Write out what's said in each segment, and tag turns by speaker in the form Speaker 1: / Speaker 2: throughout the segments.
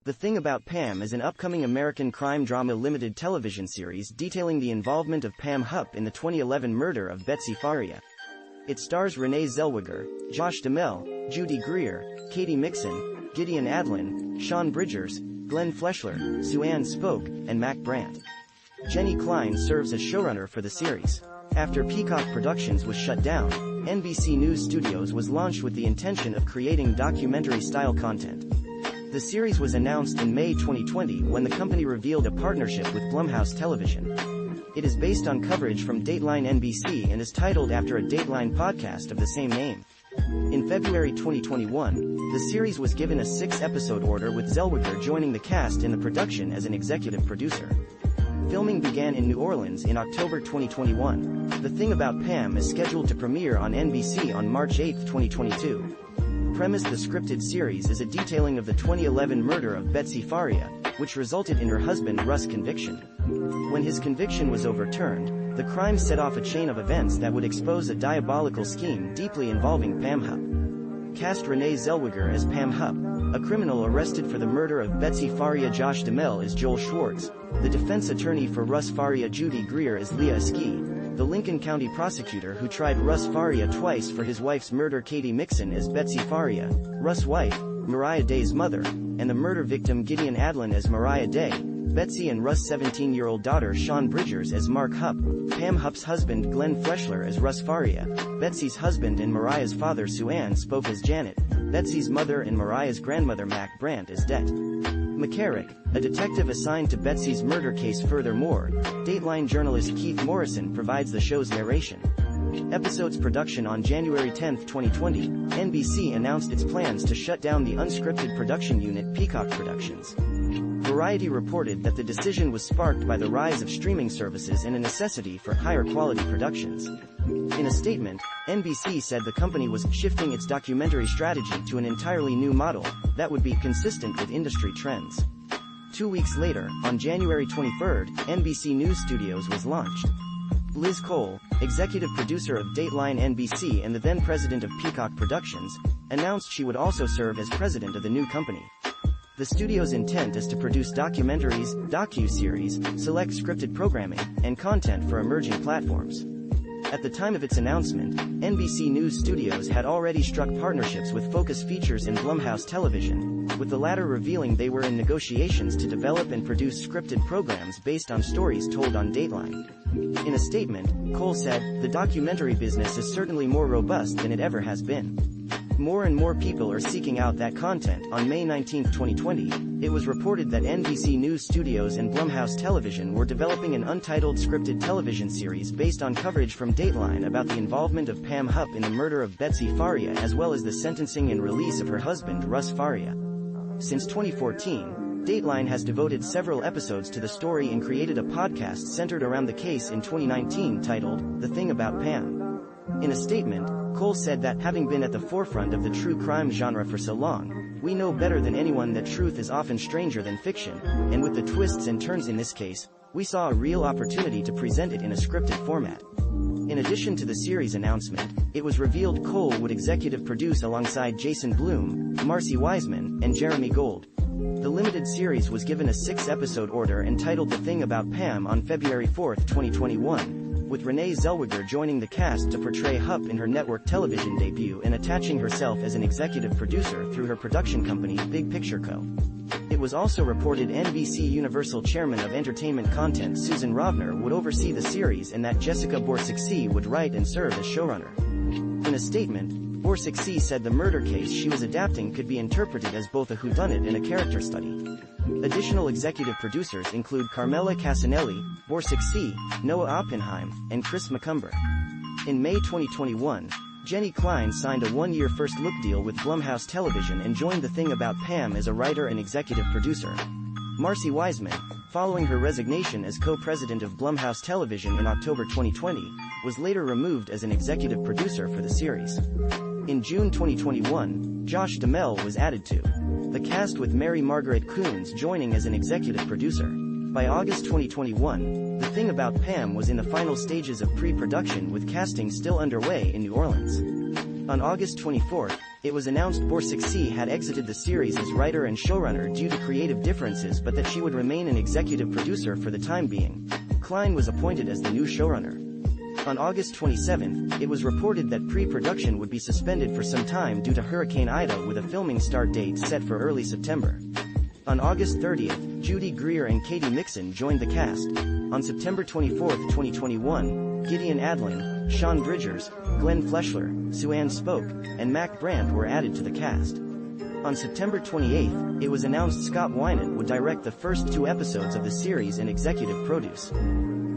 Speaker 1: The Thing About Pam is an upcoming American crime drama limited television series detailing the involvement of Pam Hupp in the 2011 murder of Betsy Faria. It stars Renee Zellweger, Josh Duhamel, Judy Greer, Katie Mixon, Gideon Adlin, Sean Bridgers, Glenn Fleshler, Sue-Ann Spoke, and Mac Brandt. Jenny Klein serves as showrunner for the series. After Peacock Productions was shut down, NBC News Studios was launched with the intention of creating documentary-style content. The series was announced in May 2020 when the company revealed a partnership with Blumhouse Television. It is based on coverage from Dateline NBC and is titled after a Dateline podcast of the same name. In February 2021, the series was given a 6-episode order with Zellweger joining the cast in the production as an executive producer. Filming began in New Orleans in October 2021. The Thing About Pam is scheduled to premiere on NBC on March 8, 2022. Premise: the scripted series is a detailing of the 2011 murder of Betsy Faria, which resulted in her husband Russ' conviction. When his conviction was overturned, the crime set off a chain of events that would expose a diabolical scheme deeply involving Pam Hupp. Cast Renee Zellweger as Pam Hupp, a criminal arrested for the murder of Betsy Faria. Josh Duhamel is Joel Schwartz, the defense attorney for Russ Faria. Judy Greer is Leah Esqui, the Lincoln County prosecutor who tried Russ Faria twice for his wife's murder. Katie Mixon as Betsy Faria, Russ' wife, Mariah Day's mother, and the murder victim. Gideon Adlin as Mariah Day, Betsy and Russ' 17-year-old daughter. Sean Bridgers as Mark Hupp, Pam Hupp's husband. Glenn Fleshler as Russ Faria, Betsy's husband and Mariah's father. Sue-Ann Spoke as Janet, Betsy's mother and Mariah's grandmother. Mac Brandt as Det McCarrick, a detective assigned to Betsy's murder case. Furthermore, Dateline journalist Keith Morrison provides the show's narration. Episode's production. On January 10, 2020, NBC announced its plans to shut down the unscripted production unit Peacock Productions. Variety reported that the decision was sparked by the rise of streaming services and a necessity for higher quality productions. In a statement, NBC said the company was shifting its documentary strategy to an entirely new model that would be consistent with industry trends. 2 weeks later, on January 23, NBC News Studios was launched. Liz Cole, executive producer of Dateline NBC and the then president of Peacock Productions, announced she would also serve as president of the new company. The studio's intent is to produce documentaries, docu-series, select scripted programming, and content for emerging platforms. At the time of its announcement, NBC News Studios had already struck partnerships with Focus Features and Blumhouse Television, with the latter revealing they were in negotiations to develop and produce scripted programs based on stories told on Dateline. In a statement, Cole said, "The documentary business is certainly more robust than it ever has been. More and more people are seeking out that content." On May 19, 2020, it was reported that NBC News Studios and Blumhouse Television were developing an untitled scripted television series based on coverage from Dateline about the involvement of Pam Hupp in the murder of Betsy Faria as well as the sentencing and release of her husband Russ Faria. Since 2014, Dateline has devoted several episodes to the story and created a podcast centered around the case in 2019 titled, The Thing About Pam. In a statement, Cole said that, "Having been at the forefront of the true crime genre for so long, we know better than anyone that truth is often stranger than fiction, and with the twists and turns in this case, we saw a real opportunity to present it in a scripted format." In addition to the series announcement, it was revealed Cole would executive produce alongside Jason Blum, Marcy Wiseman, and Jeremy Gold. The limited series was given a 6-episode order entitled The Thing About Pam on February 4, 2021. With Renee Zellweger joining the cast to portray Hupp in her network television debut and attaching herself as an executive producer through her production company, Big Picture Co. It was also reported NBC Universal Chairman of Entertainment Content Susan Rovner would oversee the series and that Jessica Borsiczky would write and serve as showrunner. In a statement, Borsiczky said the murder case she was adapting could be interpreted as both a whodunit and a character study. Additional executive producers include Carmela Casanelli, Borsiczky, Noah Oppenheim, and Chris McCumber. In May 2021, Jenny Klein signed a 1-year first-look deal with Blumhouse Television and joined The Thing About Pam as a writer and executive producer. Marcy Wiseman, following her resignation as co-president of Blumhouse Television in October 2020, was later removed as an executive producer for the series. In June 2021, Josh Duhamel was added to the cast with Mary Margaret Coons joining as an executive producer. By August 2021, The Thing About Pam was in the final stages of pre-production with casting still underway in New Orleans. On August 24, It was announced Borsig had exited the series as writer and showrunner due to creative differences, but that she would remain an executive producer for the time being. Klein was appointed as the new showrunner. On August 27, it was reported that pre-production would be suspended for some time due to Hurricane Ida, with a filming start date set for early September. On August 30, Judy Greer and Katie Mixon joined the cast. On September 24, 2021, Gideon Adlin, Sean Bridgers, Glenn Fleshler, Sue-Ann Spoke, and Mac Brandt were added to the cast. On September 28, it was announced Scott Weiland would direct the first 2 episodes of the series and executive produce.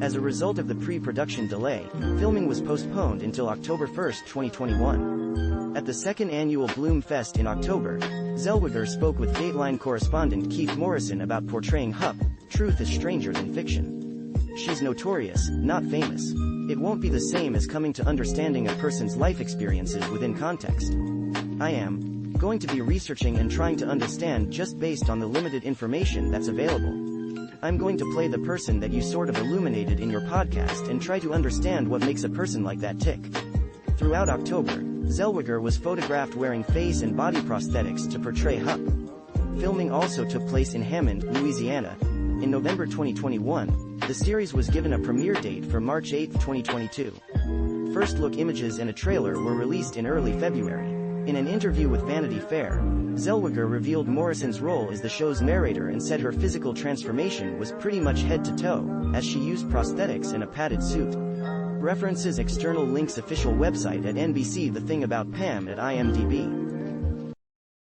Speaker 1: As a result of the pre-production delay, filming was postponed until October 1, 2021. At the second annual Bloom Fest in October, Zellweger spoke with Dateline correspondent Keith Morrison about portraying Hupp. Truth is stranger than fiction. She's notorious, not famous. It won't be the same as coming to understanding a person's life experiences within context. I am going to be researching and trying to understand just based on the limited information that's available. I'm going to play the person that you sort of illuminated in your podcast and try to understand what makes a person like that tick. Throughout October, Zellweger was photographed wearing face and body prosthetics to portray Hupp. Filming also took place in Hammond, Louisiana. In November 2021, the series was given a premiere date for March 8, 2022. First look images and a trailer were released in early February. In an interview with Vanity Fair, Zellweger revealed Morrison's role as the show's narrator and said her physical transformation was pretty much head to toe, as she used prosthetics and a padded suit. References external links official website at NBC The Thing About Pam at IMDb.